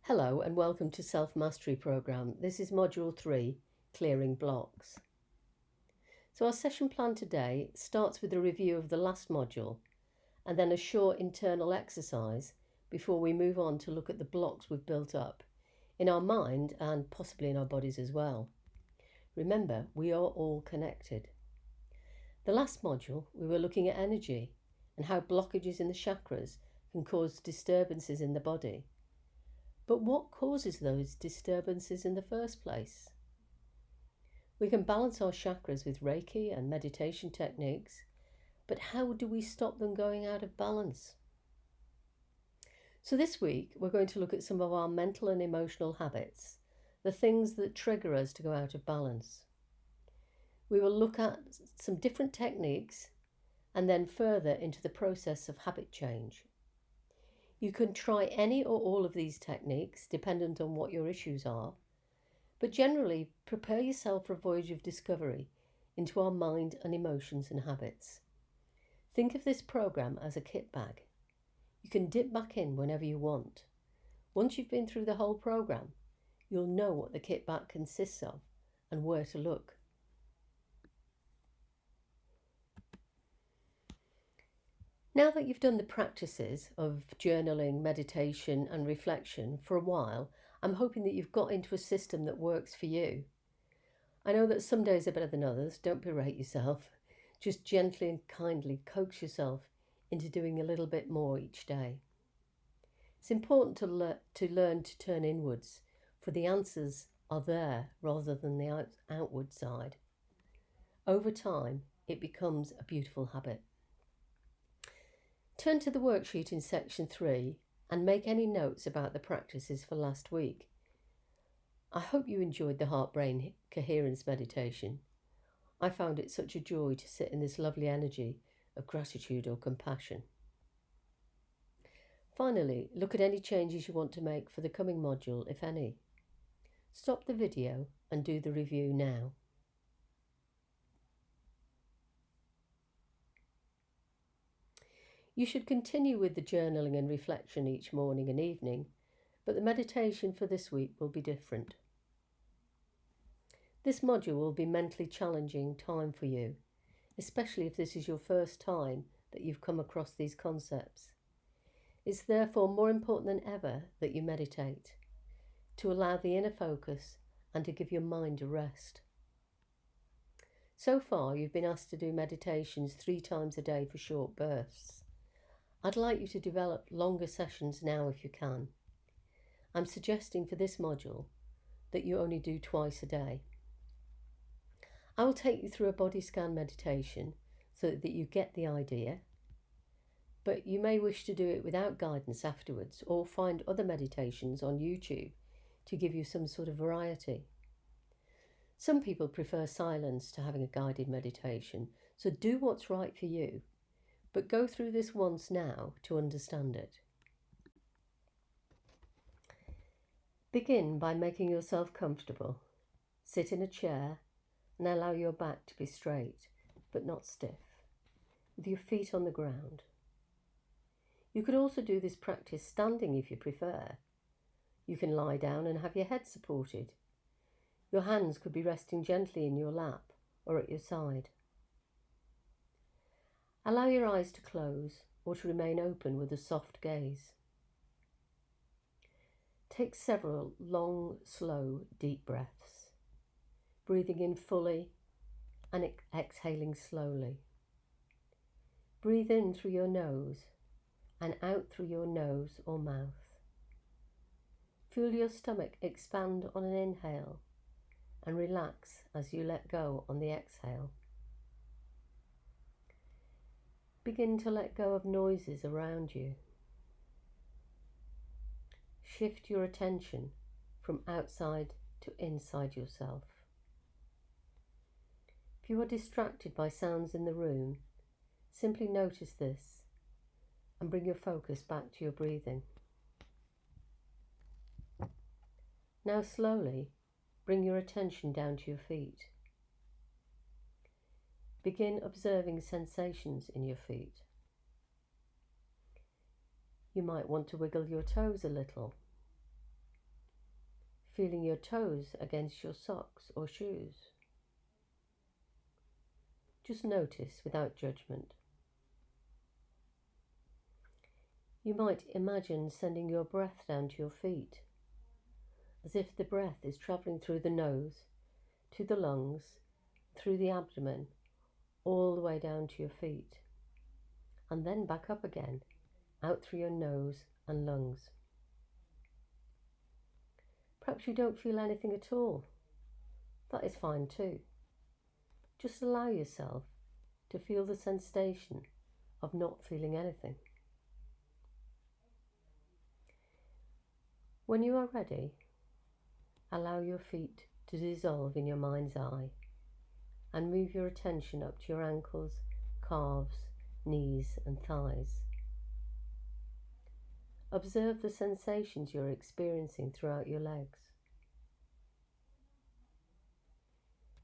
Hello and welcome to Self Mastery Programme. This is Module 3, Clearing Blocks. So our session plan today starts with a review of the last module and then a short internal exercise before we move on to look at the blocks we've built up in our mind and possibly in our bodies as well. Remember, we are all connected. The last module, we were looking at energy and how blockages in the chakras can cause disturbances in the body. But what causes those disturbances in the first place? We can balance our chakras with Reiki and meditation techniques, but how do we stop them going out of balance? So this week, we're going to look at some of our mental and emotional habits, the things that trigger us to go out of balance. We will look at some different techniques and then further into the process of habit change. You can try any or all of these techniques, dependent on what your issues are, but generally prepare yourself for a voyage of discovery into our mind and emotions and habits. Think of this program as a kit bag. You can dip back in whenever you want. Once you've been through the whole program, you'll know what the kit bag consists of and where to look. Now that you've done the practices of journaling, meditation and reflection for a while, I'm hoping that you've got into a system that works for you. I know that some days are better than others. Don't berate yourself. Just gently and kindly coax yourself into doing a little bit more each day. It's important to learn to turn inwards, for the answers are there rather than the outward side. Over time, it becomes a beautiful habit. Turn to the worksheet in section 3 and make any notes about the practices for last week. I hope you enjoyed the heart-brain coherence meditation. I found it such a joy to sit in this lovely energy of gratitude or compassion. Finally, look at any changes you want to make for the coming module, if any. Stop the video and do the review now. You should continue with the journaling and reflection each morning and evening, but the meditation for this week will be different. This module will be mentally challenging time for you, especially if this is your first time that you've come across these concepts. It's therefore more important than ever that you meditate, to allow the inner focus and to give your mind a rest. So far, you've been asked to do meditations 3 times a day for short bursts. I'd like you to develop longer sessions now if you can. I'm suggesting for this module that you only do twice a day. I will take you through a body scan meditation so that you get the idea, but you may wish to do it without guidance afterwards or find other meditations on YouTube to give you some sort of variety. Some people prefer silence to having a guided meditation, so do what's right for you. But go through this once now to understand it. Begin by making yourself comfortable. Sit in a chair and allow your back to be straight, but not stiff, with your feet on the ground. You could also do this practice standing if you prefer. You can lie down and have your head supported. Your hands could be resting gently in your lap or at your side. Allow your eyes to close or to remain open with a soft gaze. Take several long, slow, deep breaths, breathing in fully and exhaling slowly. Breathe in through your nose and out through your nose or mouth. Feel your stomach expand on an inhale and relax as you let go on the exhale. Begin to let go of noises around you. Shift your attention from outside to inside yourself. If you are distracted by sounds in the room, simply notice this and bring your focus back to your breathing. Now slowly bring your attention down to your feet. Begin observing sensations in your feet. You might want to wiggle your toes a little. feeling your toes against your socks or shoes. Just notice without judgment. You might imagine sending your breath down to your feet, as if the breath is travelling through the nose, to the lungs, through the abdomen, all the way down to your feet, and then back up again, out through your nose and lungs. Perhaps you don't feel anything at all. That is fine too. Just allow yourself to feel the sensation of not feeling anything. When you are ready, allow your feet to dissolve in your mind's eye and move your attention up to your ankles, calves, knees and thighs. Observe the sensations you're experiencing throughout your legs.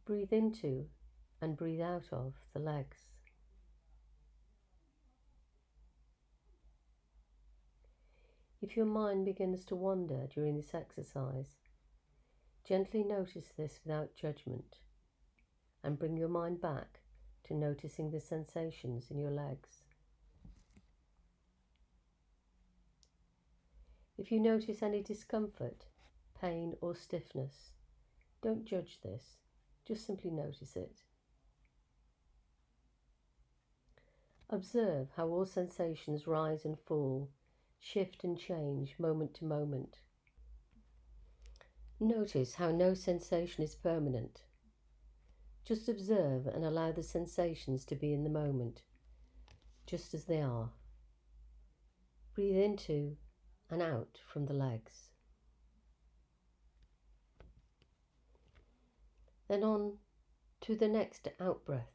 Breathe into and breathe out of the legs. If your mind begins to wander during this exercise, gently notice this without judgment and bring your mind back to noticing the sensations in your legs. If you notice any discomfort, pain or stiffness, don't judge this, just simply notice it. Observe how all sensations rise and fall, shift and change moment to moment. Notice how no sensation is permanent. Just observe and allow the sensations to be in the moment, just as they are. Breathe into and out from the legs. Then on to the next out breath.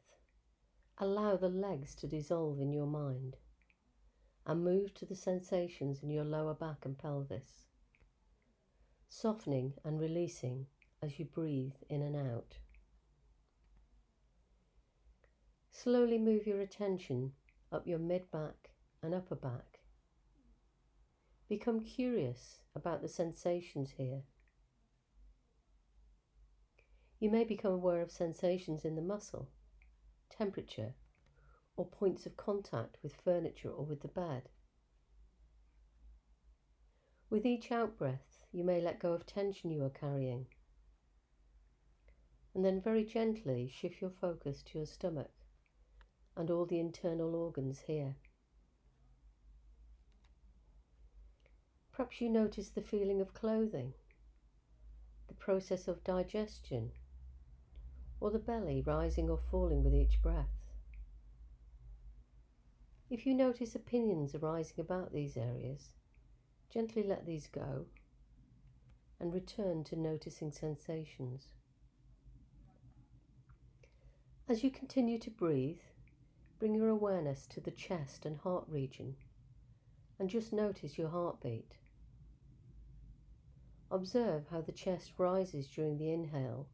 Allow the legs to dissolve in your mind and move to the sensations in your lower back and pelvis, softening and releasing as you breathe in and out. Slowly move your attention up your mid-back and upper back. Become curious about the sensations here. You may become aware of sensations in the muscle, temperature, or points of contact with furniture or with the bed. With each out-breath, you may let go of tension you are carrying, and then very gently shift your focus to your stomach and all the internal organs here. Perhaps you notice the feeling of clothing, the process of digestion, or the belly rising or falling with each breath. If you notice opinions arising about these areas, gently let these go and return to noticing sensations. As you continue to breathe, bring your awareness to the chest and heart region and just notice your heartbeat. Observe how the chest rises during the inhale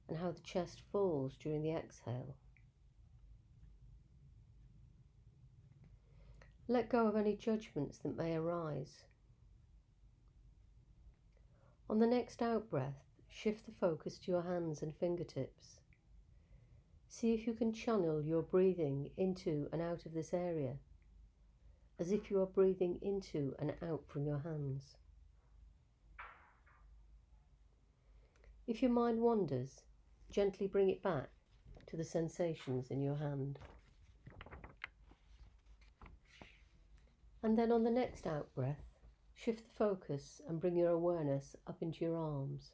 and how the chest falls during the exhale. Let go of any judgments that may arise. On the next out-breath, shift the focus to your hands and fingertips. See if you can channel your breathing into and out of this area, as if you are breathing into and out from your hands. If your mind wanders, gently bring it back to the sensations in your hand. And then on the next out-breath, shift the focus and bring your awareness up into your arms.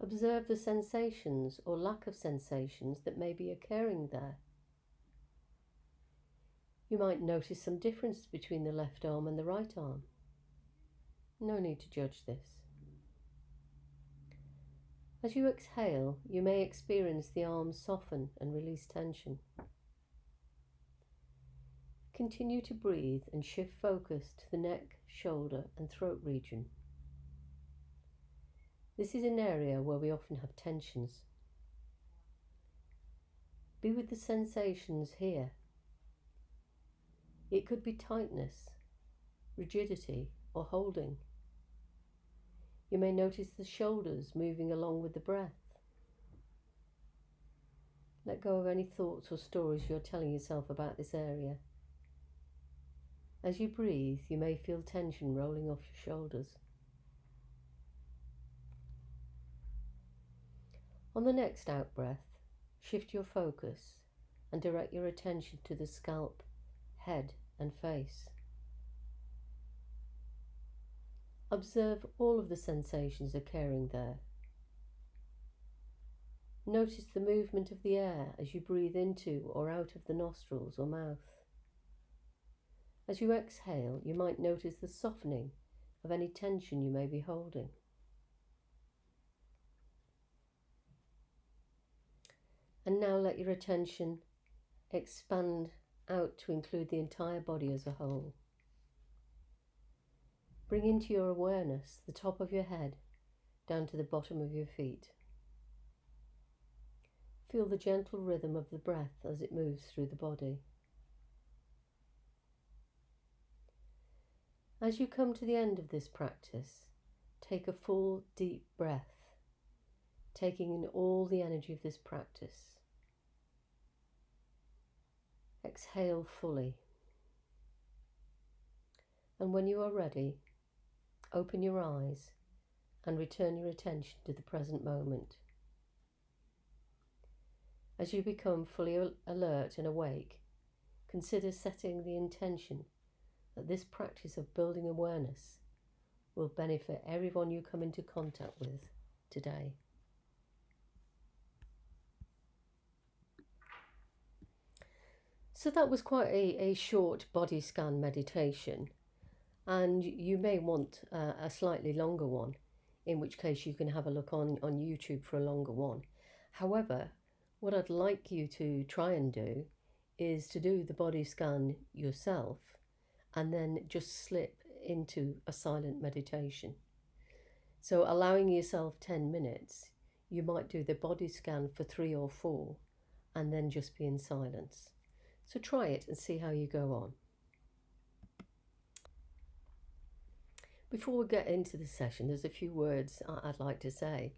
Observe the sensations or lack of sensations that may be occurring there. You might notice some difference between the left arm and the right arm. No need to judge this. As you exhale, you may experience the arms soften and release tension. Continue to breathe and shift focus to the neck, shoulder and throat region. This is an area where we often have tensions. Be with the sensations here. It could be tightness, rigidity or holding. You may notice the shoulders moving along with the breath. Let go of any thoughts or stories you're telling yourself about this area. As you breathe, you may feel tension rolling off your shoulders. On the next out breath, shift your focus and direct your attention to the scalp, head, and face. Observe all of the sensations occurring there. Notice the movement of the air as you breathe into or out of the nostrils or mouth. As you exhale, you might notice the softening of any tension you may be holding. And now let your attention expand out to include the entire body as a whole. Bring into your awareness the top of your head down to the bottom of your feet. Feel the gentle rhythm of the breath as it moves through the body. As you come to the end of this practice, take a full, deep breath, taking in all the energy of this practice. Exhale fully. And when you are ready, open your eyes and return your attention to the present moment. As you become fully alert and awake, consider setting the intention that this practice of building awareness will benefit everyone you come into contact with today. So that was quite a short body scan meditation, and you may want a slightly longer one, in which case you can have a look on YouTube for a longer one. However, what I'd like you to try and do is to do the body scan yourself and then just slip into a silent meditation. So allowing yourself 10 minutes, you might do the body scan for 3 or 4 and then just be in silence. So try it and see how you go on. Before we get into the session, there's a few words I'd like to say.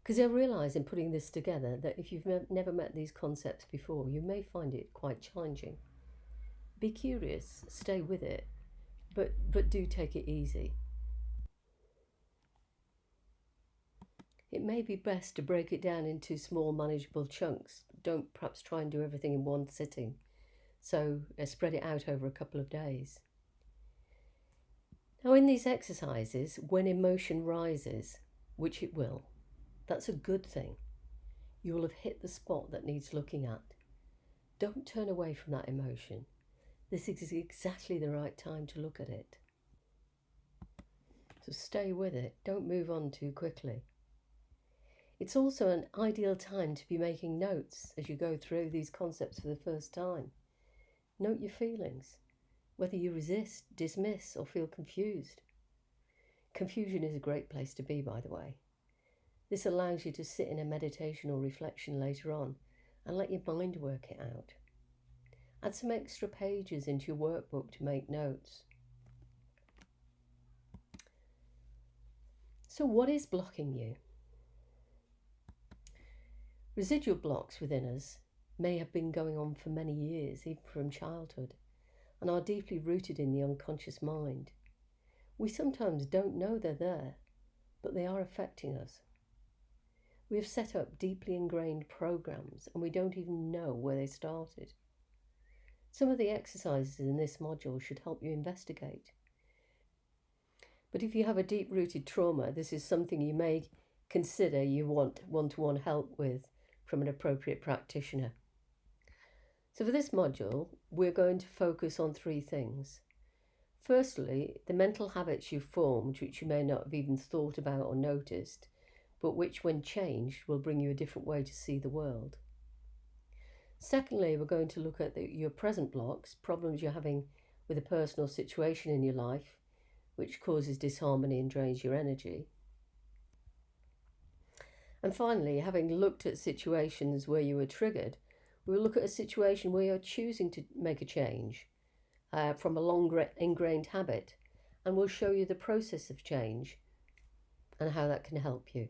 Because I realise in putting this together that if you've never met these concepts before, you may find it quite challenging. Be curious, stay with it, but do take it easy. It may be best to break it down into small manageable chunks. Don't perhaps try and do everything in one sitting. So spread it out over a couple of days. Now in these exercises, when emotion rises, which it will, that's a good thing. You will have hit the spot that needs looking at. Don't turn away from that emotion. This is exactly the right time to look at it. So stay with it. Don't move on too quickly. It's also an ideal time to be making notes as you go through these concepts for the first time. Note your feelings, whether you resist, dismiss, or feel confused. Confusion is a great place to be, by the way. This allows you to sit in a meditation or reflection later on and let your mind work it out. Add some extra pages into your workbook to make notes. So what is blocking you? Residual blocks within us may have been going on for many years, even from childhood, and are deeply rooted in the unconscious mind. We sometimes don't know they're there, but they are affecting us. We have set up deeply ingrained programs and we don't even know where they started. Some of the exercises in this module should help you investigate. But if you have a deep-rooted trauma, this is something you may consider you want one-to-one help with from an appropriate practitioner. So for this module, we're going to focus on 3 things. Firstly, the mental habits you've formed, which you may not have even thought about or noticed, but which when changed will bring you a different way to see the world. Secondly, we're going to look at your present blocks, problems you're having with a personal situation in your life, which causes disharmony and drains your energy. And finally, having looked at situations where you were triggered, we'll look at a situation where you're choosing to make a change from a long ingrained habit, and we'll show you the process of change and how that can help you.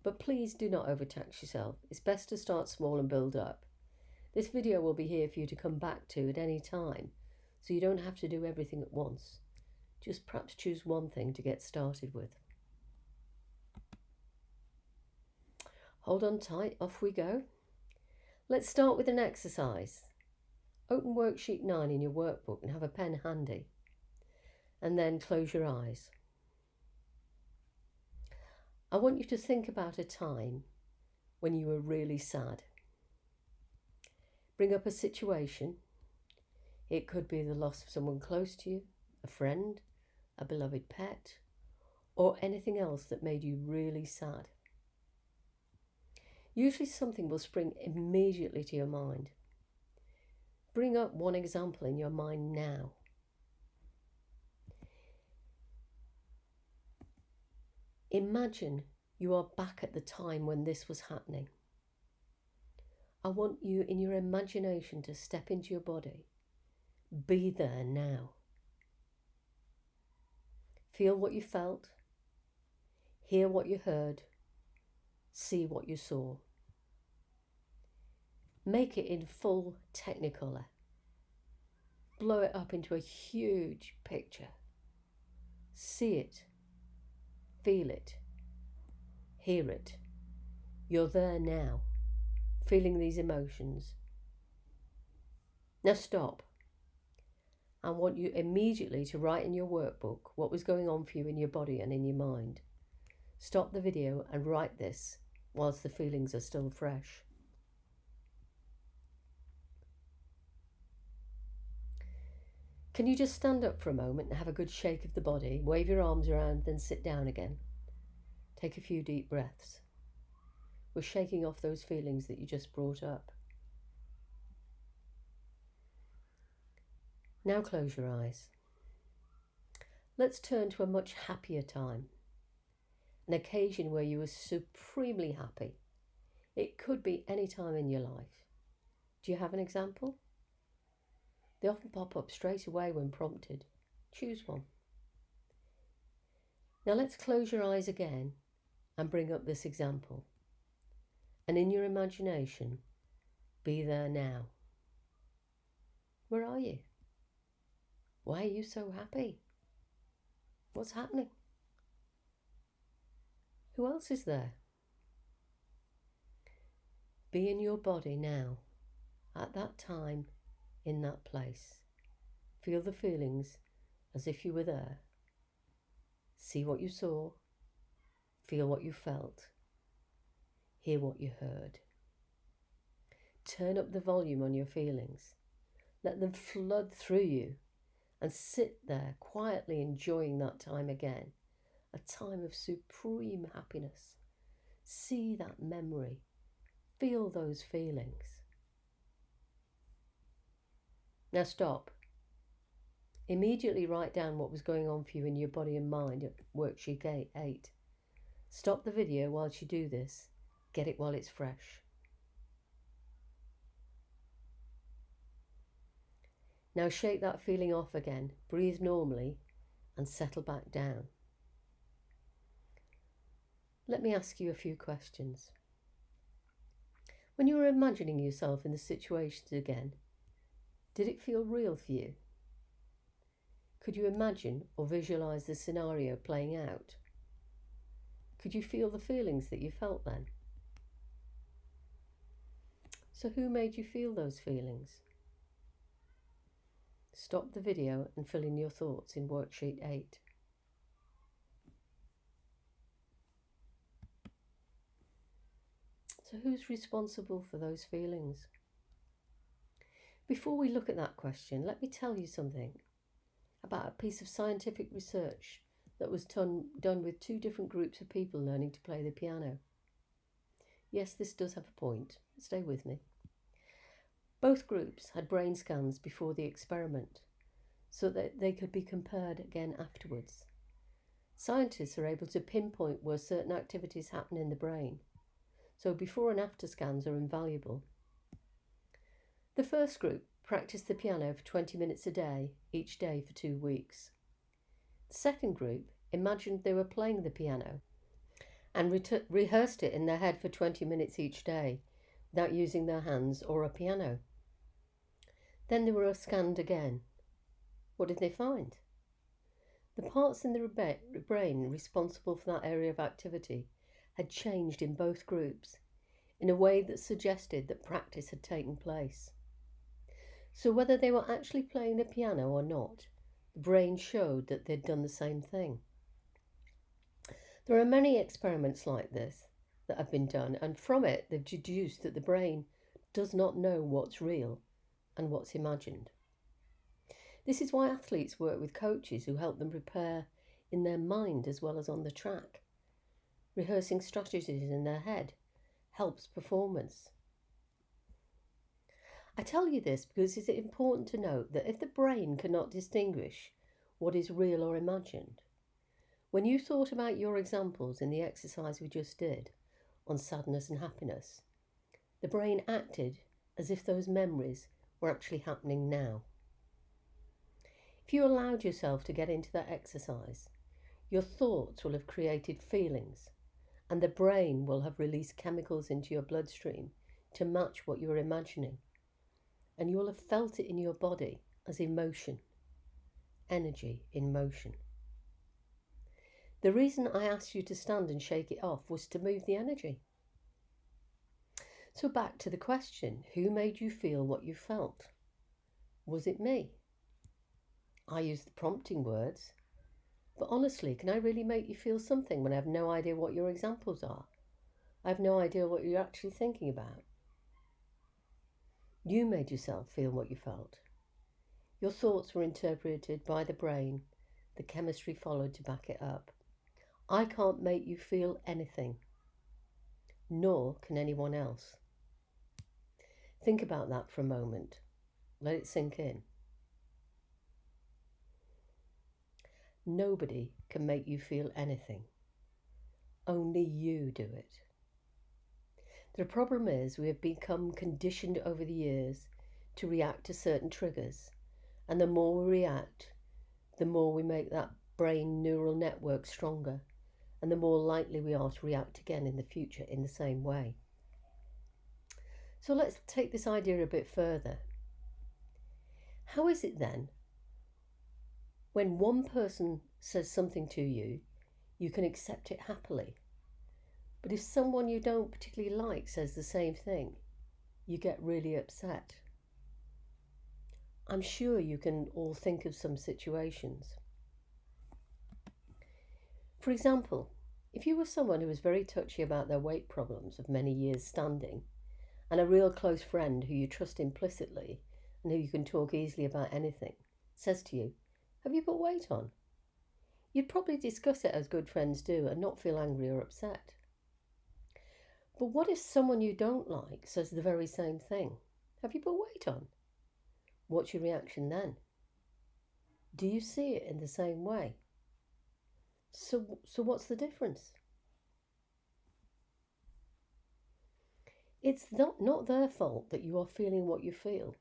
But please do not overtax yourself. It's best to start small and build up. This video will be here for you to come back to at any time, so you don't have to do everything at once. Just perhaps choose one thing to get started with. Hold on tight, off we go. Let's start with an exercise. Open worksheet 9 in your workbook and have a pen handy. And then close your eyes. I want you to think about a time when you were really sad. Bring up a situation. It could be the loss of someone close to you, a friend, a beloved pet, or anything else that made you really sad. Usually something will spring immediately to your mind. Bring up one example in your mind now. Imagine you are back at the time when this was happening. I want you in your imagination to step into your body. Be there now. Feel what you felt. Hear what you heard. See what you saw. Make it in full Technicolor. Blow it up into a huge picture. See it. Feel it. Hear it. You're there now, feeling these emotions. Now stop. I want you immediately to write in your workbook what was going on for you in your body and in your mind. Stop the video and write this whilst the feelings are still fresh. Can you just stand up for a moment and have a good shake of the body, wave your arms around, then sit down again? Take a few deep breaths. We're shaking off those feelings that you just brought up. Now close your eyes. Let's turn to a much happier time, an occasion where you were supremely happy. It could be any time in your life. Do you have an example? They often pop up straight away when prompted. Choose one. Now let's close your eyes again and bring up this example. And in your imagination, be there now. Where are you? Why are you so happy? What's happening? Who else is there? Be in your body now, at that time, in that place. Feel the feelings as if you were there. See what you saw. Feel what you felt. Hear what you heard. Turn up the volume on your feelings. Let them flood through you and sit there quietly enjoying that time again, a time of supreme happiness. See that memory. Feel those feelings. Now stop. Immediately write down what was going on for you in your body and mind at worksheet 8. Stop the video whilst you do this. Get it while it's fresh. Now shake that feeling off again. Breathe normally and settle back down. Let me ask you a few questions. When you were imagining yourself in the situations again, did it feel real for you? Could you imagine or visualize the scenario playing out? Could you feel the feelings that you felt then? So who made you feel those feelings? Stop the video and fill in your thoughts in worksheet 8. So who's responsible for those feelings? Before we look at that question, let me tell you something about a piece of scientific research that was done with 2 different groups of people learning to play the piano. Yes, this does have a point. Stay with me. Both groups had brain scans before the experiment so that they could be compared again afterwards. Scientists are able to pinpoint where certain activities happen in the brain, so before and after scans are invaluable. The first group practiced the piano for 20 minutes a day, each day for 2 weeks. The second group imagined they were playing the piano and rehearsed it in their head for 20 minutes each day without using their hands or a piano. Then they were scanned again. What did they find? The parts in the brain responsible for that area of activity had changed in both groups in a way that suggested that practice had taken place. So whether they were actually playing the piano or not, the brain showed that they'd done the same thing. There are many experiments like this that have been done, and from it they've deduced that the brain does not know what's real and what's imagined. This is why athletes work with coaches who help them prepare in their mind as well as on the track. Rehearsing strategies in their head helps performance. I tell you this because it's important to note that if the brain cannot distinguish what is real or imagined, when you thought about your examples in the exercise we just did on sadness and happiness, the brain acted as if those memories were actually happening now. If you allowed yourself to get into that exercise, your thoughts will have created feelings, and the brain will have released chemicals into your bloodstream to match what you're imagining, and you'll have felt it in your body as emotion, energy in motion. The reason I asked you to stand and shake it off was to move the energy. So back to the question, who made you feel what you felt? Was it me? I used the prompting words, but honestly, can I really make you feel something when I have no idea what your examples are? I have no idea what you're actually thinking about. You made yourself feel what you felt. Your thoughts were interpreted by the brain. The chemistry followed to back it up. I can't make you feel anything, nor can anyone else. Think about that for a moment. Let it sink in. Nobody can make you feel anything. Only you do it. The problem is we have become conditioned over the years to react to certain triggers, and the more we react, the more we make that brain neural network stronger, and the more likely we are to react again in the future in the same way. So let's take this idea a bit further. How is it then, when one person says something to you, you can accept it happily? But if someone you don't particularly like says the same thing, you get really upset. I'm sure you can all think of some situations. For example, if you were someone who was very touchy about their weight problems of many years standing, and a real close friend who you trust implicitly and who you can talk easily about anything, says to you, "Have you put weight on?" You'd probably discuss it as good friends do and not feel angry or upset. But what if someone you don't like says the very same thing? "Have you put weight on?" What's your reaction then? Do you see it in the same way? So what's the difference? It's not their fault that you are feeling what you feel.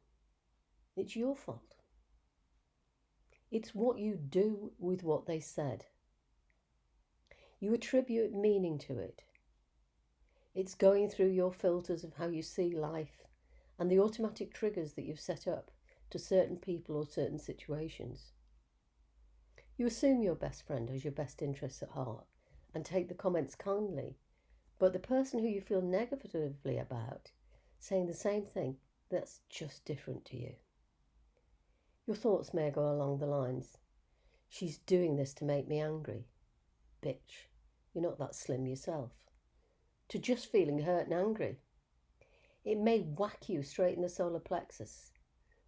It's your fault. It's what you do with what they said. You attribute meaning to it. It's going through your filters of how you see life and the automatic triggers that you've set up to certain people or certain situations. You assume your best friend has your best interests at heart and take the comments kindly, but the person who you feel negatively about saying the same thing, that's just different to you. Your thoughts may go along the lines, "She's doing this to make me angry. Bitch, you're not that slim yourself," to just feeling hurt and angry. It may whack you straight in the solar plexus,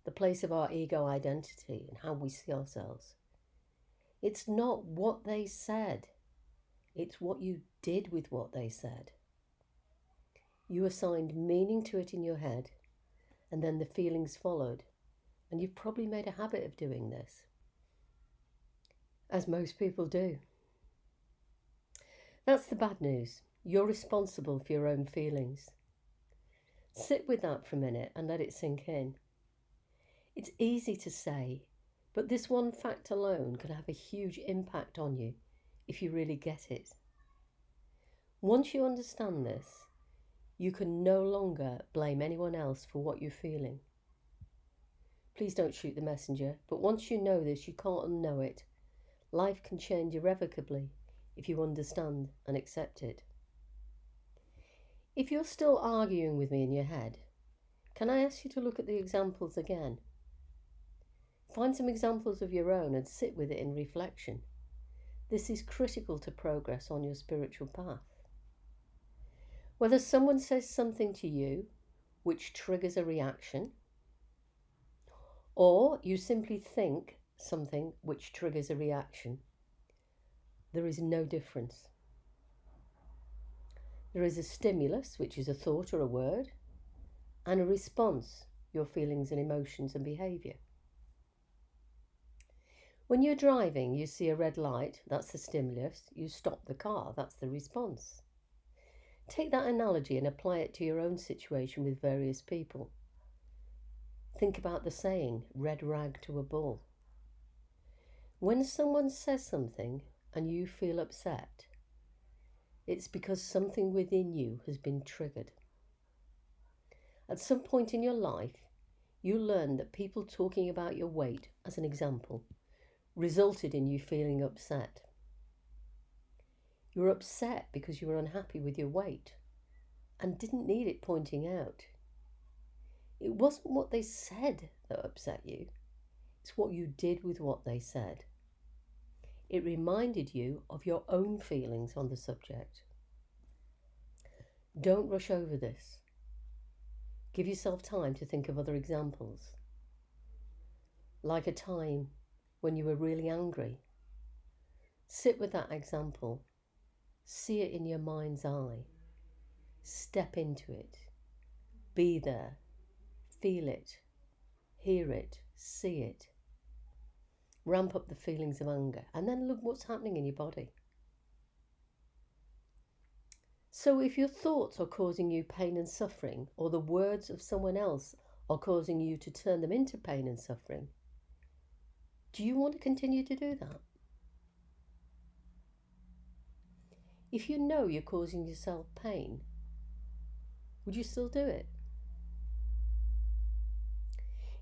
the place of our ego identity and how we see ourselves. It's not what they said. It's what you did with what they said. You assigned meaning to it in your head, and then the feelings followed, and you've probably made a habit of doing this, as most people do. That's the bad news. You're responsible for your own feelings. Sit with that for a minute and let it sink in. It's easy to say, but this one fact alone can have a huge impact on you if you really get it. Once you understand this, you can no longer blame anyone else for what you're feeling. Please don't shoot the messenger, but once you know this, you can't unknow it. Life can change irrevocably if you understand and accept it. If you're still arguing with me in your head, can I ask you to look at the examples again? Find some examples of your own and sit with it in reflection. This is critical to progress on your spiritual path. Whether someone says something to you which triggers a reaction, or you simply think something which triggers a reaction, there is no difference. There is a stimulus, which is a thought or a word, and a response, your feelings and emotions and behaviour. When you're driving, you see a red light, that's the stimulus. You stop the car, that's the response. Take that analogy and apply it to your own situation with various people. Think about the saying, red rag to a bull. When someone says something and you feel upset, it's because something within you has been triggered. At some point in your life, you learned that people talking about your weight, as an example, resulted in you feeling upset. You were upset because you were unhappy with your weight and didn't need it pointing out. It wasn't what they said that upset you, it's what you did with what they said. It reminded you of your own feelings on the subject. Don't rush over this. Give yourself time to think of other examples. Like a time when you were really angry. Sit with that example. See it in your mind's eye. Step into it. Be there. Feel it. Hear it. See it. Ramp up the feelings of anger and then look what's happening in your body. So if your thoughts are causing you pain and suffering, or the words of someone else are causing you to turn them into pain and suffering, do you want to continue to do that? If you know you're causing yourself pain, would you still do it?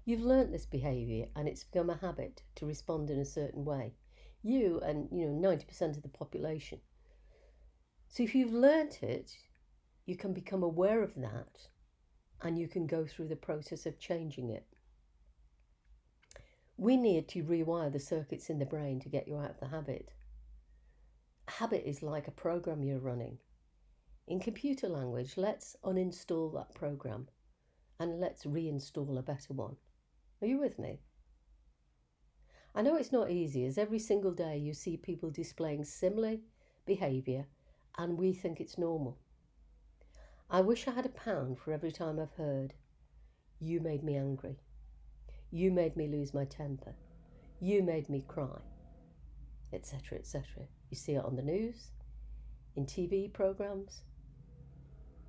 You've learnt this behaviour and it's become a habit to respond in a certain way. You and 90% of the population. So if you've learnt it, you can become aware of that and you can go through the process of changing it. We need to rewire the circuits in the brain to get you out of the habit. A habit is like a program you're running. In computer language, let's uninstall that program and let's reinstall a better one. Are you with me? I know it's not easy, as every single day you see people displaying similar behaviour and we think it's normal. I wish I had £1 for every time I've heard, you made me angry. You made me lose my temper. You made me cry, etc., etc. You see it on the news, in TV programmes,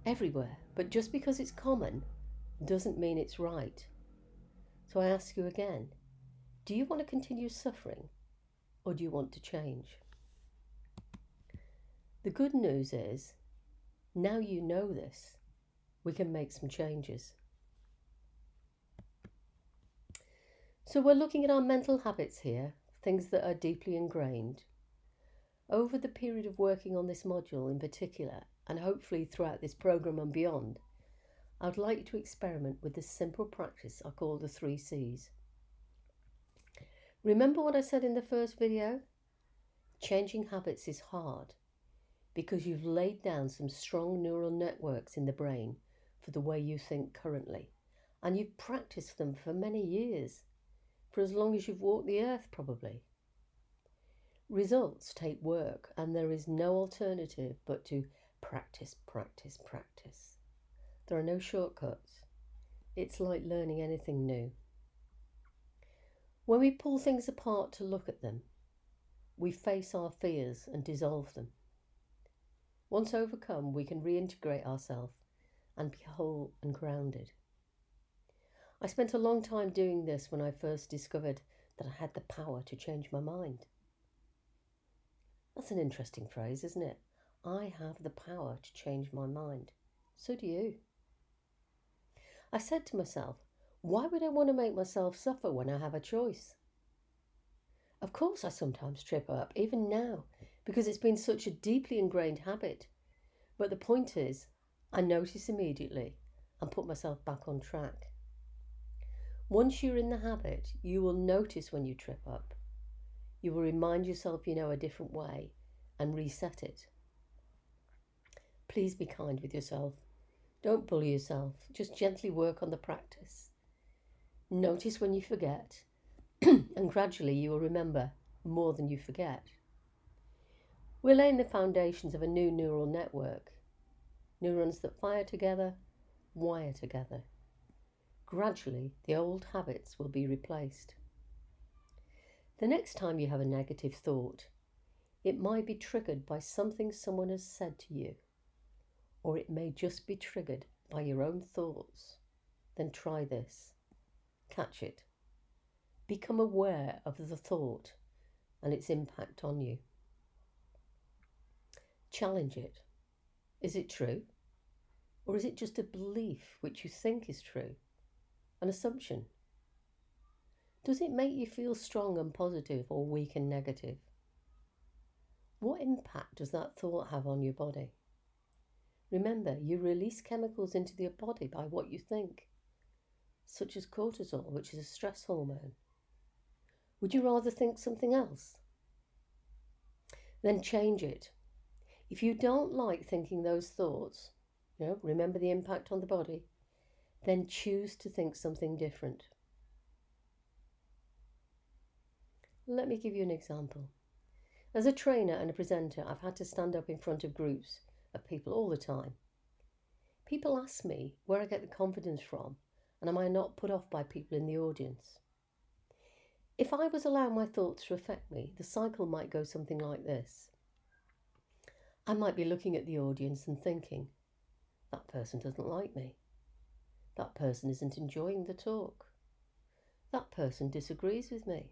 everywhere. But just because it's common doesn't mean it's right. So I ask you again, do you want to continue suffering or do you want to change? The good news is, now you know this, we can make some changes. So we're looking at our mental habits here, things that are deeply ingrained. Over the period of working on this module in particular, and hopefully throughout this program and beyond, I'd like you to experiment with this simple practice I call the 3 C's. Remember what I said in the first video? Changing habits is hard because you've laid down some strong neural networks in the brain for the way you think currently, and you've practiced them for many years, for as long as you've walked the earth probably. Results take work and there is no alternative but to practice, practice, practice. There are no shortcuts. It's like learning anything new. When we pull things apart to look at them, we face our fears and dissolve them. Once overcome, we can reintegrate ourselves and be whole and grounded. I spent a long time doing this when I first discovered that I had the power to change my mind. That's an interesting phrase, isn't it? I have the power to change my mind. So do you. I said to myself, why would I want to make myself suffer when I have a choice? Of course, I sometimes trip up, even now, because it's been such a deeply ingrained habit. But the point is, I notice immediately and put myself back on track. Once you're in the habit, you will notice when you trip up. You will remind yourself you know a different way and reset it. Please be kind with yourself. Don't bully yourself. Just gently work on the practice. Notice when you forget, and gradually you will remember more than you forget. We're laying the foundations of a new neural network. Neurons that fire together, wire together. Gradually, the old habits will be replaced. The next time you have a negative thought, it might be triggered by something someone has said to you, or it may just be triggered by your own thoughts. Then try this. Catch it. Become aware of the thought and its impact on you. Challenge it. Is it true? Or is it just a belief which you think is true? An assumption? Does it make you feel strong and positive or weak and negative? What impact does that thought have on your body? Remember, you release chemicals into your body by what you think, such as cortisol, which is a stress hormone. Would you rather think something else? Then change it. If you don't like thinking those thoughts, remember the impact on the body, then choose to think something different. Let me give you an example. As a trainer and a presenter, I've had to stand up in front of groups of people all the time. People ask me where I get the confidence from, and am I not put off by people in the audience? If I was allowing my thoughts to affect me, the cycle might go something like this. I might be looking at the audience and thinking, that person doesn't like me. That person isn't enjoying the talk. That person disagrees with me.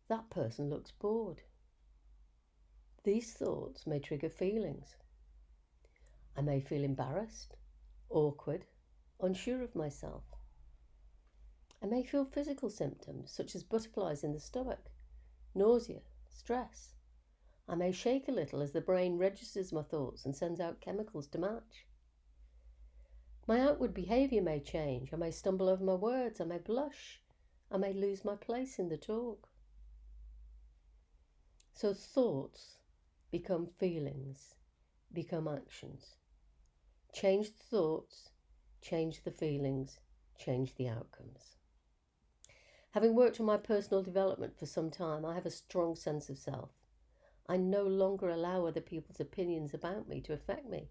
That person looks bored. These thoughts may trigger feelings. I may feel embarrassed, awkward, unsure of myself. I may feel physical symptoms such as butterflies in the stomach, nausea, stress. I may shake a little as the brain registers my thoughts and sends out chemicals to match. My outward behaviour may change. I may stumble over my words. I may blush. I may lose my place in the talk. So thoughts become feelings, become actions. Change the thoughts, change the feelings, change the outcomes. Having worked on my personal development for some time, I have a strong sense of self. I no longer allow other people's opinions about me to affect me.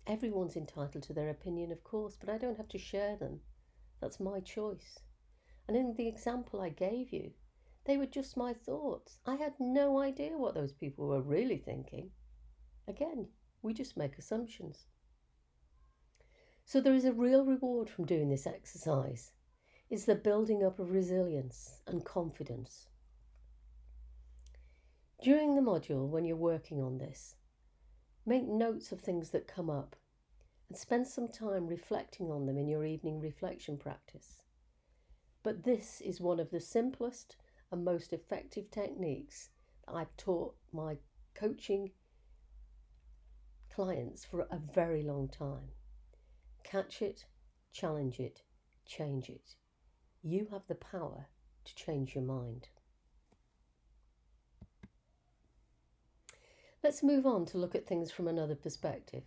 Everyone's entitled to their opinion, of course, but I don't have to share them. That's my choice. And in the example I gave you, they were just my thoughts. I had no idea what those people were really thinking. Again, we just make assumptions. So there is a real reward from doing this exercise. It's the building up of resilience and confidence. During the module, when you're working on this, make notes of things that come up and spend some time reflecting on them in your evening reflection practice. But this is one of the simplest and most effective techniques that I've taught my coaching clients for a very long time. Catch it, challenge it, change it. You have the power to change your mind. Let's move on to look at things from another perspective.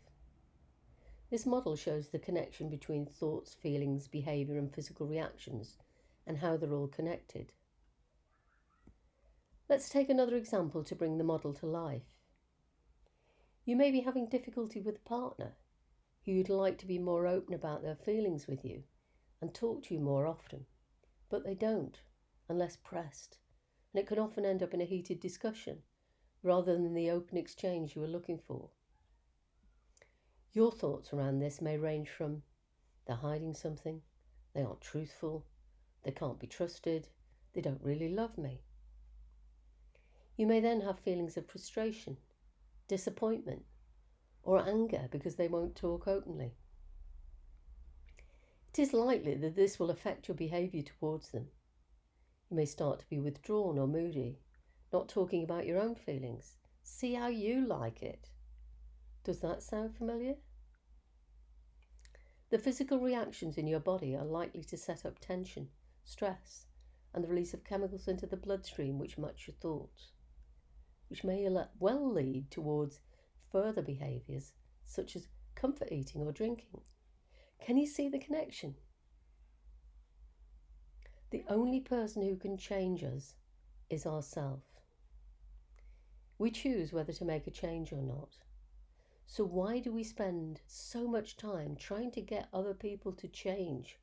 This model shows the connection between thoughts, feelings, behaviour and physical reactions and how they're all connected. Let's take another example to bring the model to life. You may be having difficulty with a partner who you'd like to be more open about their feelings with you and talk to you more often, but they don't unless pressed, and it can often end up in a heated discussion rather than the open exchange you were looking for. Your thoughts around this may range from, they're hiding something, they aren't truthful, they can't be trusted, they don't really love me. You may then have feelings of frustration, disappointment, or anger because they won't talk openly. It is likely that this will affect your behaviour towards them. You may start to be withdrawn or moody, not talking about your own feelings. See how you like it. Does that sound familiar? The physical reactions in your body are likely to set up tension, stress, and the release of chemicals into the bloodstream which match your thoughts, which may well lead towards further behaviours such as comfort eating or drinking. Can you see the connection? The only person who can change us is ourself. We choose whether to make a change or not. So why do we spend so much time trying to get other people to change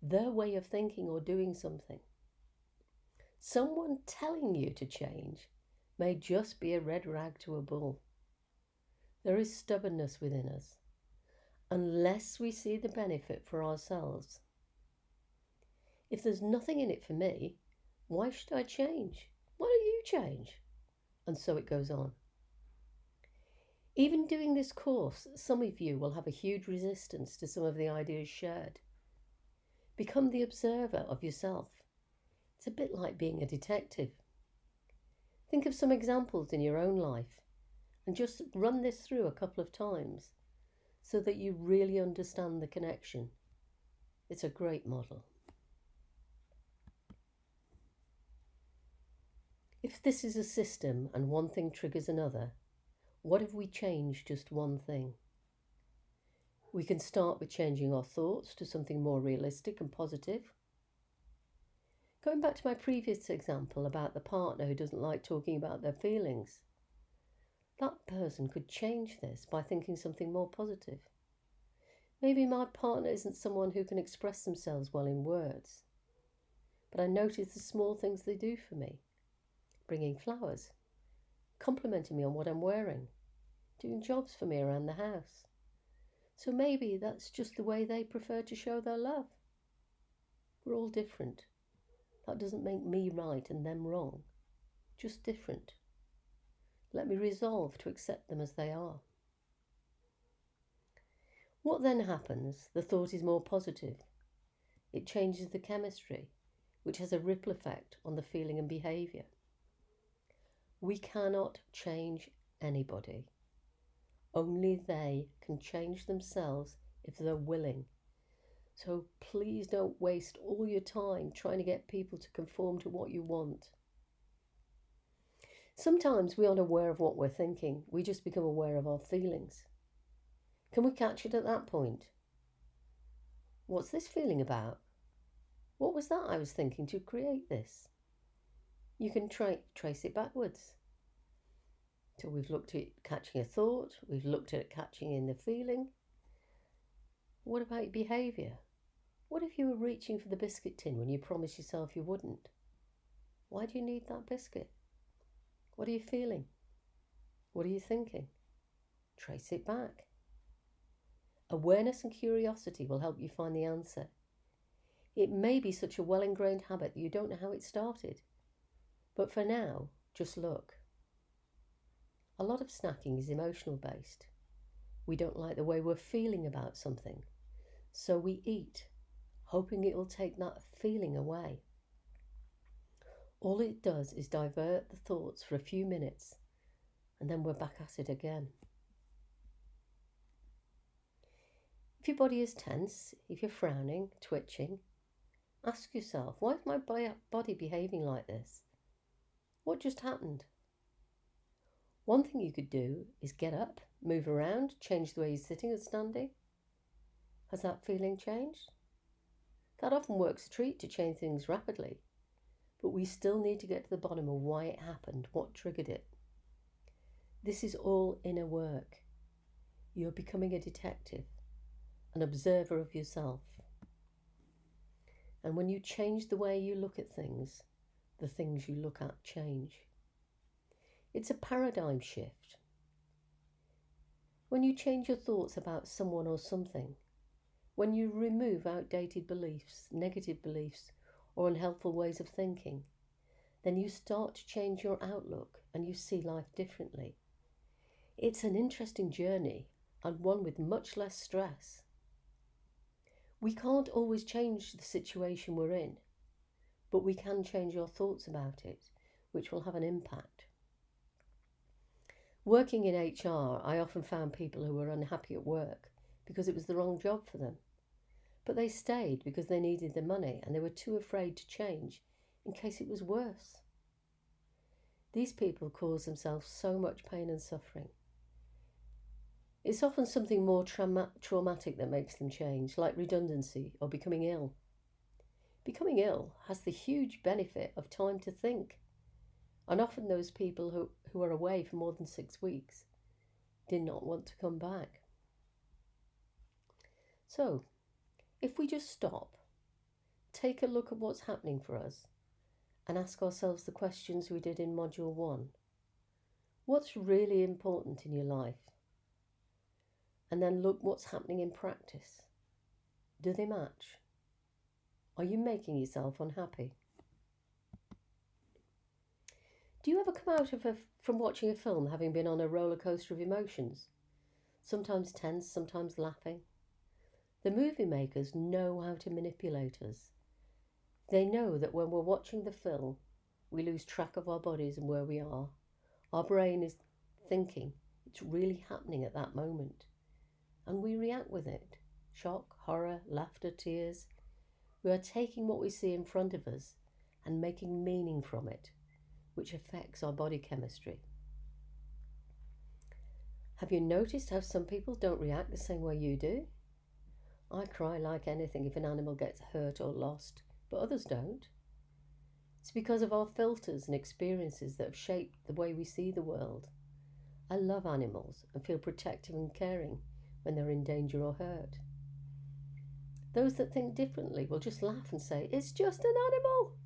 their way of thinking or doing something? Someone telling you to change may just be a red rag to a bull. There is stubbornness within us, unless we see the benefit for ourselves. If there's nothing in it for me, why should I change? Why don't you change? And so it goes on. Even doing this course, some of you will have a huge resistance to some of the ideas shared. Become the observer of yourself. It's a bit like being a detective. Think of some examples in your own life and just run this through a couple of times so that you really understand the connection. It's a great model. If this is a system and one thing triggers another, what if we change just one thing? We can start with changing our thoughts to something more realistic and positive. Going back to my previous example about the partner who doesn't like talking about their feelings, that person could change this by thinking something more positive. Maybe my partner isn't someone who can express themselves well in words, but I notice the small things they do for me. Bringing flowers, complimenting me on what I'm wearing, doing jobs for me around the house. So maybe that's just the way they prefer to show their love. We're all different. That doesn't make me right and them wrong, just different. Let me resolve to accept them as they are. What then happens? The thought is more positive. It changes the chemistry, which has a ripple effect on the feeling and behaviour. We cannot change anybody. Only they can change themselves if they're willing. So please don't waste all your time trying to get people to conform to what you want. Sometimes we aren't aware of what we're thinking. We just become aware of our feelings. Can we catch it at that point? What's this feeling about? What was that I was thinking to create this? You can trace it backwards. So we've looked at catching a thought, we've looked at catching in the feeling. What about your behaviour? What if you were reaching for the biscuit tin when you promised yourself you wouldn't? Why do you need that biscuit? What are you feeling? What are you thinking? Trace it back. Awareness and curiosity will help you find the answer. It may be such a well-ingrained habit that you don't know how it started. But for now, just look. A lot of snacking is emotional based. We don't like the way we're feeling about something, so we eat, hoping it will take that feeling away. All it does is divert the thoughts for a few minutes, and then we're back at it again. If your body is tense, if you're frowning, twitching, ask yourself, why is my body behaving like this? What just happened? One thing you could do is get up, move around, change the way you're sitting and standing. Has that feeling changed? That often works a treat to change things rapidly, but we still need to get to the bottom of why it happened, what triggered it. This is all inner work. You're becoming a detective, an observer of yourself. And when you change the way you look at things, the things you look at change. It's a paradigm shift. When you change your thoughts about someone or something, when you remove outdated beliefs, negative beliefs, or unhelpful ways of thinking, then you start to change your outlook and you see life differently. It's an interesting journey and one with much less stress. We can't always change the situation we're in, but we can change your thoughts about it, which will have an impact. Working in HR, I often found people who were unhappy at work because it was the wrong job for them. But they stayed because they needed the money and they were too afraid to change in case it was worse. These people cause themselves so much pain and suffering. It's often something more traumatic that makes them change, like redundancy or becoming ill. Becoming ill has the huge benefit of time to think. And often those people who are away for more than 6 weeks did not want to come back. So, if we just stop, take a look at what's happening for us, and ask ourselves the questions we did in Module 1. What's really important in your life? And then look what's happening in practice. Do they match? Are you making yourself unhappy? Do you ever come out from watching a film having been on a roller coaster of emotions? Sometimes tense, sometimes laughing. The movie makers know how to manipulate us. They know that when we're watching the film, we lose track of our bodies and where we are. Our brain is thinking it's really happening at that moment. And we react with it. Shock, horror, laughter, tears. We are taking what we see in front of us and making meaning from it, which affects our body chemistry. Have you noticed how some people don't react the same way you do? I cry like anything if an animal gets hurt or lost, but others don't. It's because of our filters and experiences that have shaped the way we see the world. I love animals and feel protective and caring when they're in danger or hurt. Those that think differently will just laugh and say, "It's just an animal."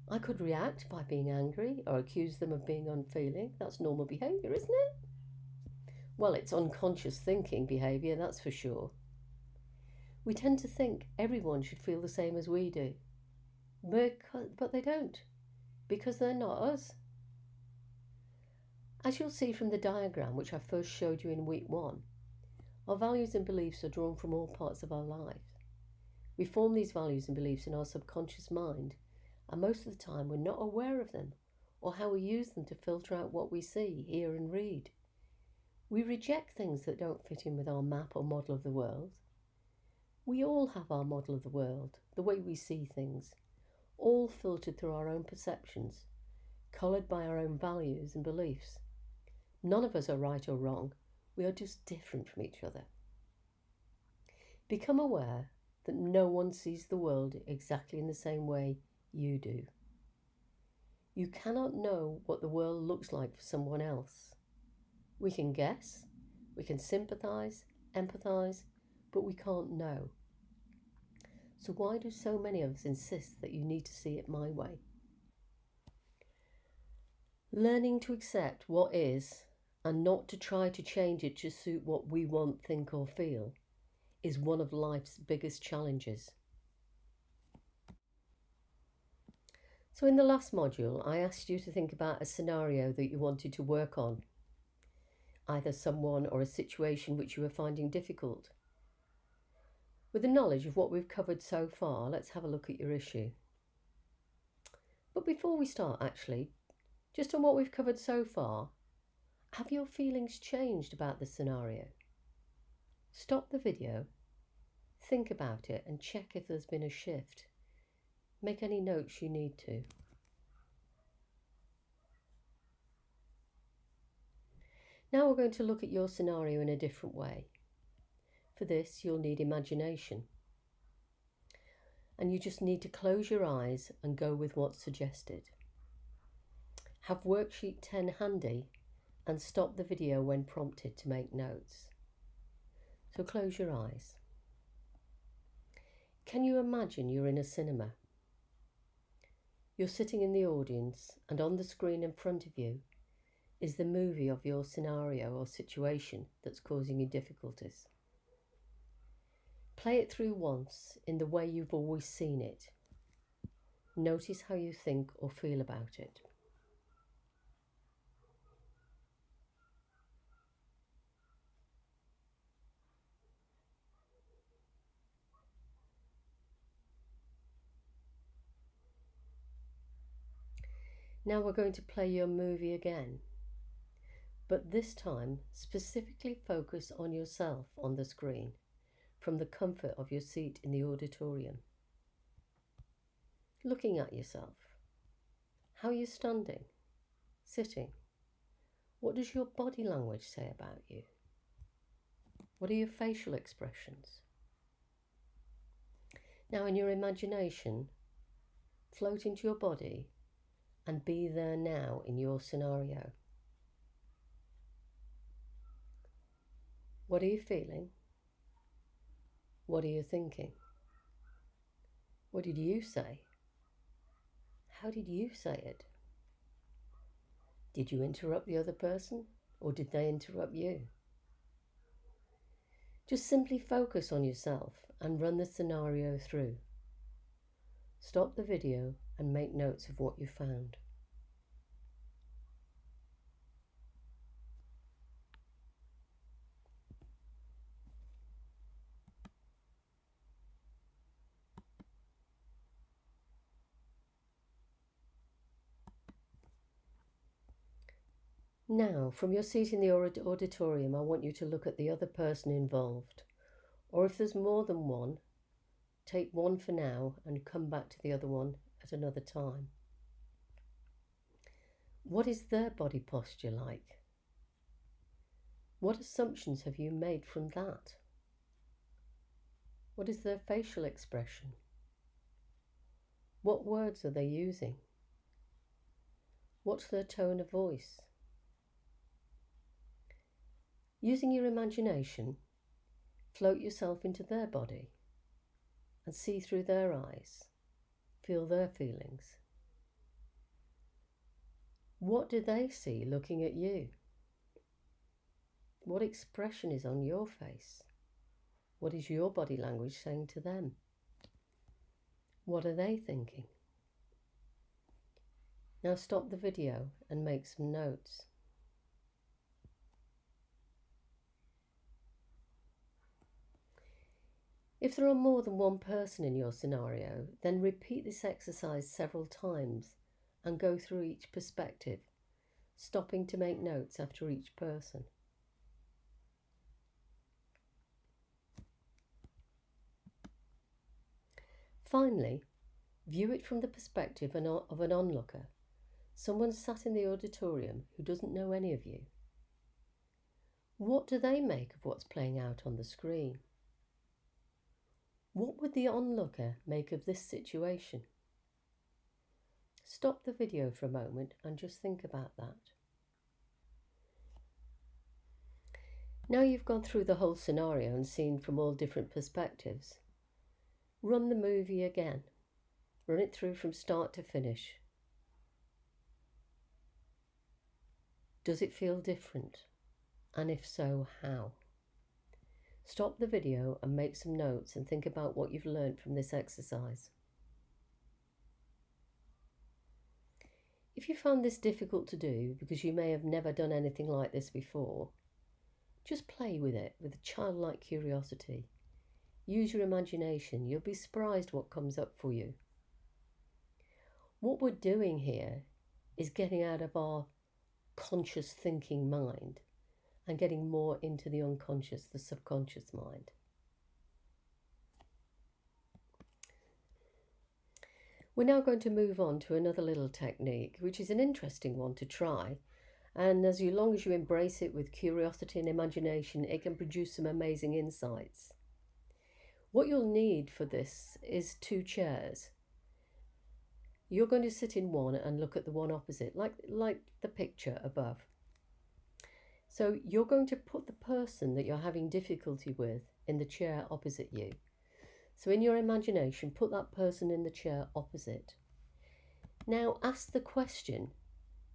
I could react by being angry or accuse them of being unfeeling. That's normal behaviour, isn't it? Well, it's unconscious thinking behaviour, that's for sure. We tend to think everyone should feel the same as we do. But they don't, because they're not us. As you'll see from the diagram which I first showed you in week 1, our values and beliefs are drawn from all parts of our life. We form these values and beliefs in our subconscious mind, and most of the time we're not aware of them or how we use them to filter out what we see, hear and read. We reject things that don't fit in with our map or model of the world. We all have our model of the world, the way we see things, all filtered through our own perceptions, coloured by our own values and beliefs. None of us are right or wrong. We are just different from each other. Become aware that no one sees the world exactly in the same way you do. You cannot know what the world looks like for someone else. We can guess, we can sympathise, empathise, but we can't know. So why do so many of us insist that you need to see it my way? Learning to accept what is and not to try to change it to suit what we want, think or feel is one of life's biggest challenges. So in the last module, I asked you to think about a scenario that you wanted to work on, either someone or a situation which you were finding difficult. With the knowledge of what we've covered so far, let's have a look at your issue. But before we start, actually, just on what we've covered so far, have your feelings changed about the scenario? Stop the video, think about it and check if there's been a shift. Make any notes you need to. Now we're going to look at your scenario in a different way. For this, you'll need imagination. And you just need to close your eyes and go with what's suggested. Have worksheet 10 handy and stop the video when prompted to make notes. So close your eyes. Can you imagine you're in a cinema? You're sitting in the audience and on the screen in front of you is the movie of your scenario or situation that's causing you difficulties. Play it through once in the way you've always seen it. Notice how you think or feel about it. Now we're going to play your movie again, but this time specifically focus on yourself on the screen from the comfort of your seat in the auditorium. Looking at yourself. How are you standing? Sitting? What does your body language say about you? What are your facial expressions? Now, in your imagination, float into your body and be there now in your scenario. What are you feeling? What are you thinking? What did you say? How did you say it? Did you interrupt the other person, or did they interrupt you? Just simply focus on yourself and run the scenario through. Stop the video and make notes of what you found. Now, from your seat in the auditorium, I want you to look at the other person involved. Or if there's more than one, take one for now and come back to the other one at another time. What is their body posture like? What assumptions have you made from that? What is their facial expression? What words are they using? What's their tone of voice? Using your imagination, float yourself into their body and see through their eyes, feel their feelings. What do they see looking at you? What expression is on your face? What is your body language saying to them? What are they thinking? Now stop the video and make some notes. If there are more than one person in your scenario, then repeat this exercise several times and go through each perspective, stopping to make notes after each person. Finally, view it from the perspective of an onlooker, someone sat in the auditorium who doesn't know any of you. What do they make of what's playing out on the screen? What would the onlooker make of this situation? Stop the video for a moment and just think about that. Now you've gone through the whole scenario and seen from all different perspectives, run the movie again. Run it through from start to finish. Does it feel different? And if so, how? Stop the video and make some notes and think about what you've learned from this exercise. If you found this difficult to do because you may have never done anything like this before, just play with it with a childlike curiosity. Use your imagination. You'll be surprised what comes up for you. What we're doing here is getting out of our conscious thinking mind and getting more into the unconscious, the subconscious mind. We're now going to move on to another little technique, which is an interesting one to try. And as long as you embrace it with curiosity and imagination, it can produce some amazing insights. What you'll need for this is 2 chairs. You're going to sit in one and look at the one opposite, like the picture above. So you're going to put the person that you're having difficulty with in the chair opposite you. So in your imagination, put that person in the chair opposite. Now ask the question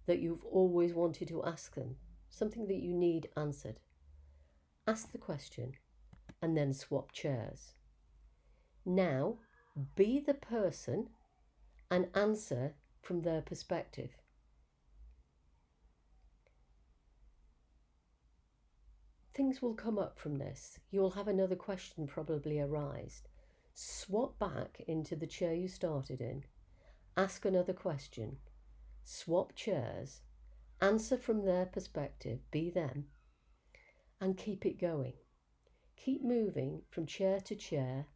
that you've always wanted to ask them, something that you need answered. Ask the question and then swap chairs. Now be the person and answer from their perspective. Things will come up from this. You'll have another question probably arise. Swap back into the chair you started in. Ask another question. swap chairs, answer from their perspective, be them, and keep it going. Keep moving from chair to chair,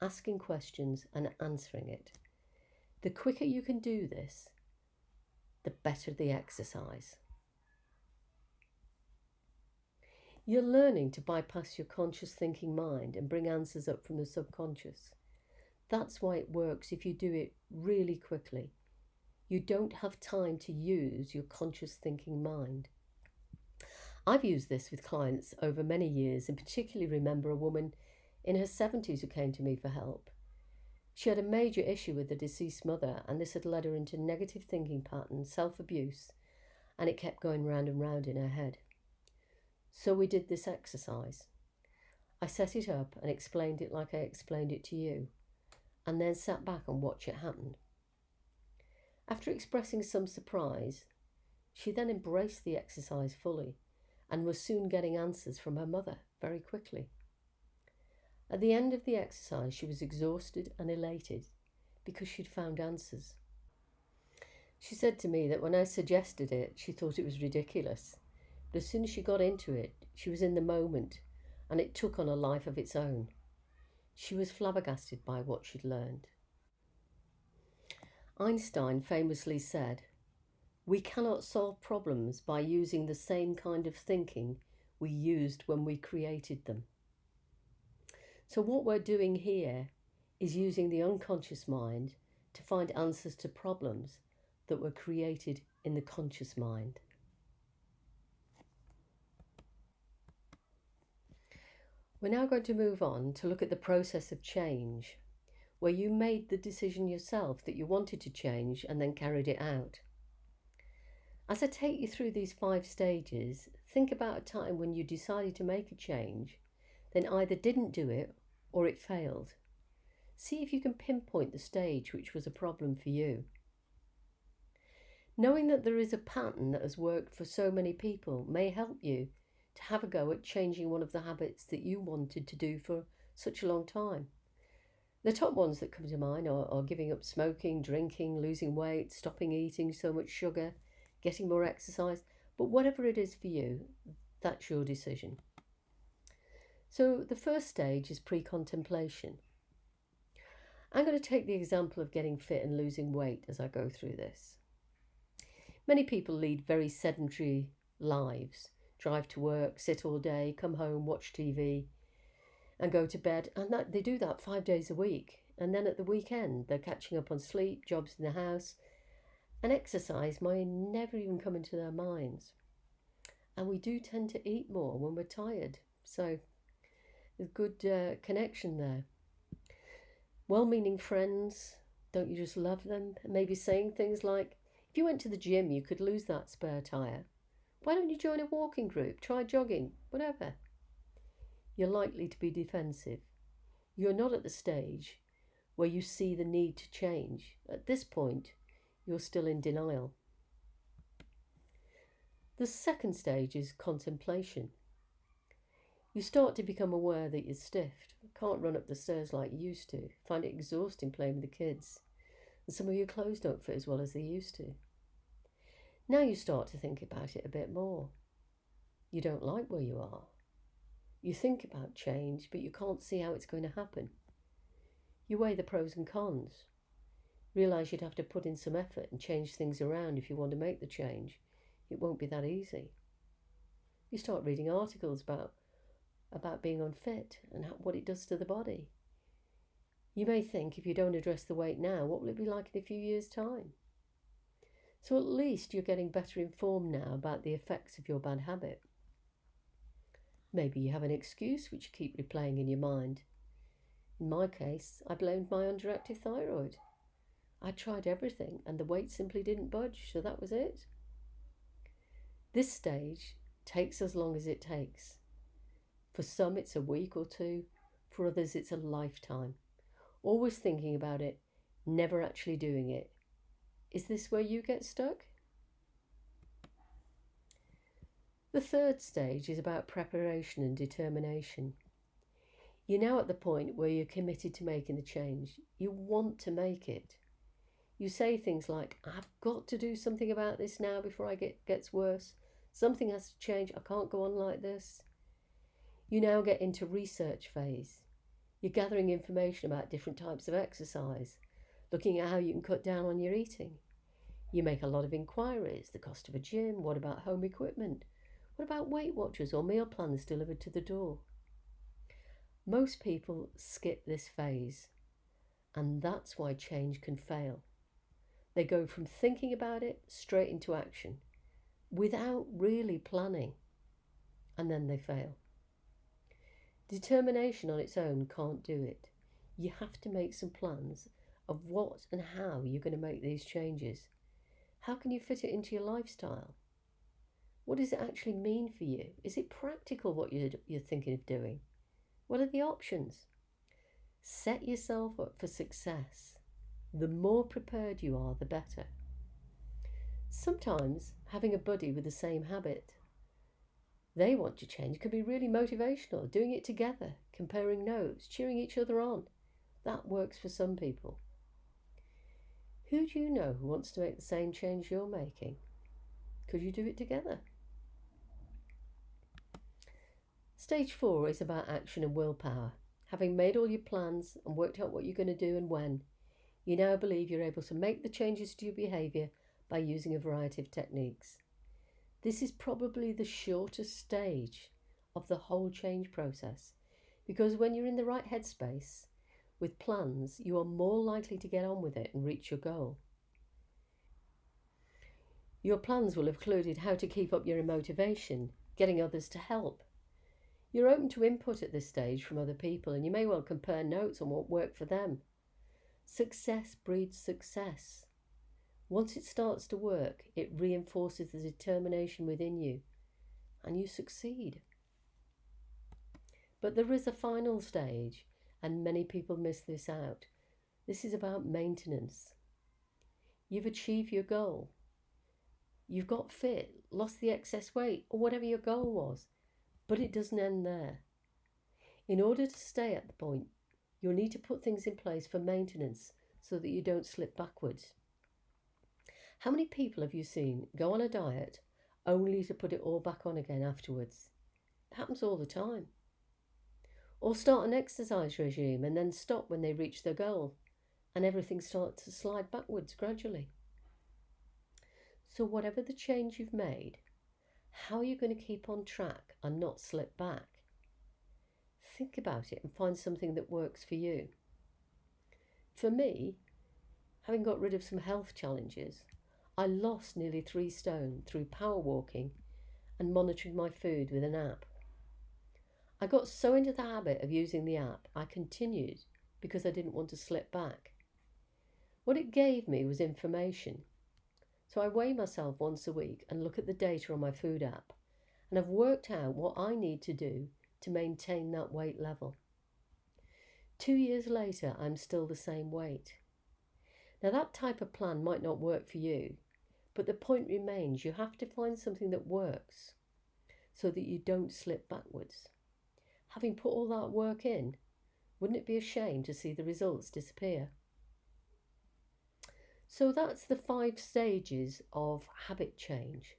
asking questions and answering it. The quicker you can do this, the better the exercise. You're learning to bypass your conscious thinking mind and bring answers up from the subconscious. That's why it works if you do it really quickly. You don't have time to use your conscious thinking mind. I've used this with clients over many years, and particularly remember a woman in her 70s who came to me for help. She had a major issue with the deceased mother, and this had led her into negative thinking patterns, self-abuse, and it kept going round and round in her head. So we did this exercise. I set it up and explained it like I explained it to you, and then sat back and watched it happen. After expressing some surprise, she then embraced the exercise fully and was soon getting answers from her mother very quickly. At the end of the exercise, she was exhausted and elated because she'd found answers. She said to me that when I suggested it, she thought it was ridiculous. But as soon as she got into it, she was in the moment and it took on a life of its own. She was flabbergasted by what she'd learned. Einstein famously said, "We cannot solve problems by using the same kind of thinking we used when we created them." So what we're doing here is using the unconscious mind to find answers to problems that were created in the conscious mind. We're now going to move on to look at the process of change, where you made the decision yourself that you wanted to change and then carried it out. As I take you through these 5 stages, think about a time when you decided to make a change, then either didn't do it or it failed. See if you can pinpoint the stage which was a problem for you. Knowing that there is a pattern that has worked for so many people may help you to have a go at changing one of the habits that you wanted to do for such a long time. The top ones that come to mind are giving up smoking, drinking, losing weight, stopping eating so much sugar, getting more exercise. But whatever it is for you, that's your decision. So the first stage is pre-contemplation. I'm going to take the example of getting fit and losing weight as I go through this. Many people lead very sedentary lives, drive to work, sit all day, come home, watch TV and go to bed, and they do that 5 days a week. And then at the weekend they're catching up on sleep, jobs in the house, and exercise might never even come into their minds. And we do tend to eat more when we're tired, so there's good connection there. Well-meaning friends, don't you just love them? Maybe saying things like, if you went to the gym you could lose that spare tyre. Why don't you join a walking group, try jogging, whatever. You're likely to be defensive. You're not at the stage where you see the need to change. At this point, you're still in denial. The second stage is contemplation. You start to become aware that you're stiff, can't run up the stairs like you used to, find it exhausting playing with the kids, and some of your clothes don't fit as well as they used to. Now you start to think about it a bit more. You don't like where you are. You think about change, but you can't see how it's going to happen. You weigh the pros and cons. Realise you'd have to put in some effort and change things around if you want to make the change. It won't be that easy. You start reading articles about being unfit and what it does to the body. You may think, if you don't address the weight now, what will it be like in a few years' time? So at least you're getting better informed now about the effects of your bad habit. Maybe you have an excuse which you keep replaying in your mind. In my case, I blamed my underactive thyroid. I tried everything and the weight simply didn't budge, so that was it. This stage takes as long as it takes. For some it's a week or 2, for others it's a lifetime. Always thinking about it, never actually doing it. Is this where you get stuck? The third stage is about preparation and determination. You're now at the point where you're committed to making the change. You want to make it. You say things like, I've got to do something about this now before gets worse. Something has to change. I can't go on like this. You now get into research phase. You're gathering information about different types of exercise, looking at how you can cut down on your eating. You make a lot of inquiries, the cost of a gym, what about home equipment? What about Weight Watchers or meal plans delivered to the door? Most people skip this phase, and that's why change can fail. They go from thinking about it straight into action without really planning, and then they fail. Determination on its own can't do it. You have to make some plans of what and how you're going to make these changes. How can you fit it into your lifestyle? What does it actually mean for you? Is it practical what you're thinking of doing? What are the options? Set yourself up for success. The more prepared you are, the better. Sometimes having a buddy with the same habit they want to change can be really motivational. Doing it together, comparing notes, cheering each other on. That works for some people. Who do you know who wants to make the same change you're making? Could you do it together? Stage 4 is about action and willpower. Having made all your plans and worked out what you're going to do and when, you now believe you're able to make the changes to your behaviour by using a variety of techniques. This is probably the shortest stage of the whole change process, because when you're in the right headspace with plans, you are more likely to get on with it and reach your goal. Your plans will have included how to keep up your motivation, getting others to help. You're open to input at this stage from other people, and you may well compare notes on what worked for them. Success breeds success. Once it starts to work, it reinforces the determination within you, and you succeed. But there is a final stage, and many people miss this out. This is about maintenance. You've achieved your goal. You've got fit, lost the excess weight, or whatever your goal was, but it doesn't end there. In order to stay at the point, you'll need to put things in place for maintenance so that you don't slip backwards. How many people have you seen go on a diet only to put it all back on again afterwards? It happens all the time. Or start an exercise regime and then stop when they reach their goal, and everything starts to slide backwards gradually. So whatever the change you've made, how are you going to keep on track and not slip back? Think about it and find something that works for you. For me, having got rid of some health challenges, I lost nearly 3 stone through power walking and monitoring my food with an app. I got so into the habit of using the app, I continued because I didn't want to slip back. What it gave me was information. So I weigh myself once a week and look at the data on my food app, and I've worked out what I need to do to maintain that weight level. 2 years later, I'm still the same weight. Now that type of plan might not work for you, but the point remains you have to find something that works so that you don't slip backwards. Having put all that work in, wouldn't it be a shame to see the results disappear? So that's the 5 stages of habit change.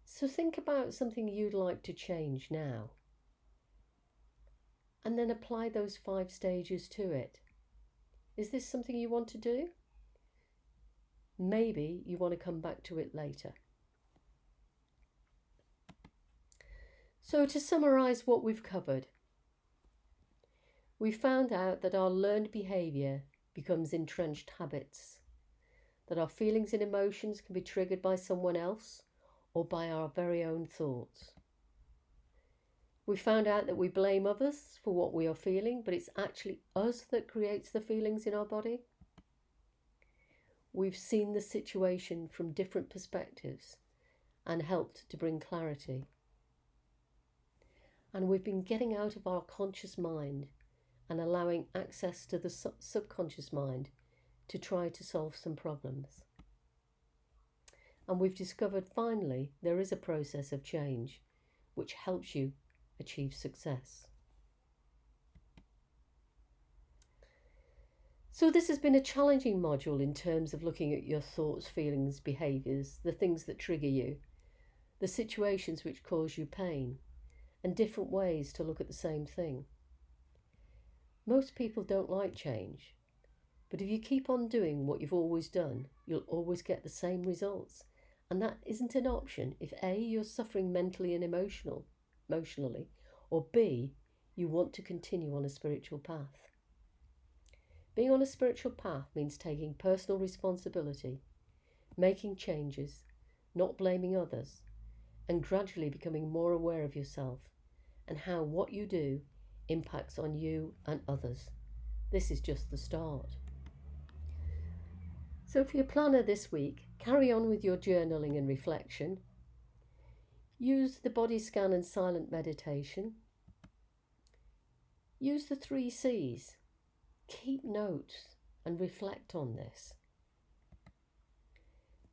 So think about something you'd like to change now, and then apply those 5 stages to it. Is this something you want to do? Maybe you want to come back to it later. So to summarise what we've covered, we found out that our learned behaviour becomes entrenched habits, that our feelings and emotions can be triggered by someone else or by our very own thoughts. We found out that we blame others for what we are feeling, but it's actually us that creates the feelings in our body. We've seen the situation from different perspectives and helped to bring clarity. And we've been getting out of our conscious mind and allowing access to the subconscious mind to try to solve some problems. And we've discovered finally there is a process of change which helps you achieve success. So, this has been a challenging module in terms of looking at your thoughts, feelings, behaviours, the things that trigger you, the situations which cause you pain, and different ways to look at the same thing. Most people don't like change, but if you keep on doing what you've always done, you'll always get the same results. And that isn't an option if A, you're suffering mentally and emotionally, or B, you want to continue on a spiritual path. Being on a spiritual path means taking personal responsibility, making changes, not blaming others, and gradually becoming more aware of yourself and how what you do impacts on you and others. This is just the start. So for your planner this week, carry on with your journaling and reflection. Use the body scan and silent meditation. Use the 3 C's. Keep notes and reflect on this.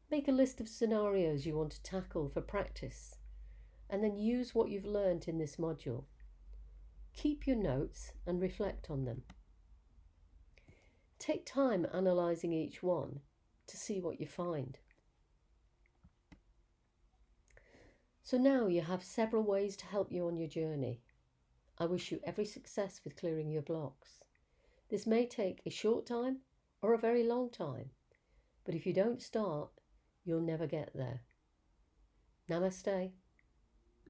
Make a list of scenarios you want to tackle for practice, and then use what you've learnt in this module. Keep your notes and reflect on them. Take time analysing each one to see what you find. So now you have several ways to help you on your journey. I wish you every success with clearing your blocks. This may take a short time or a very long time, but if you don't start, you'll never get there. Namaste.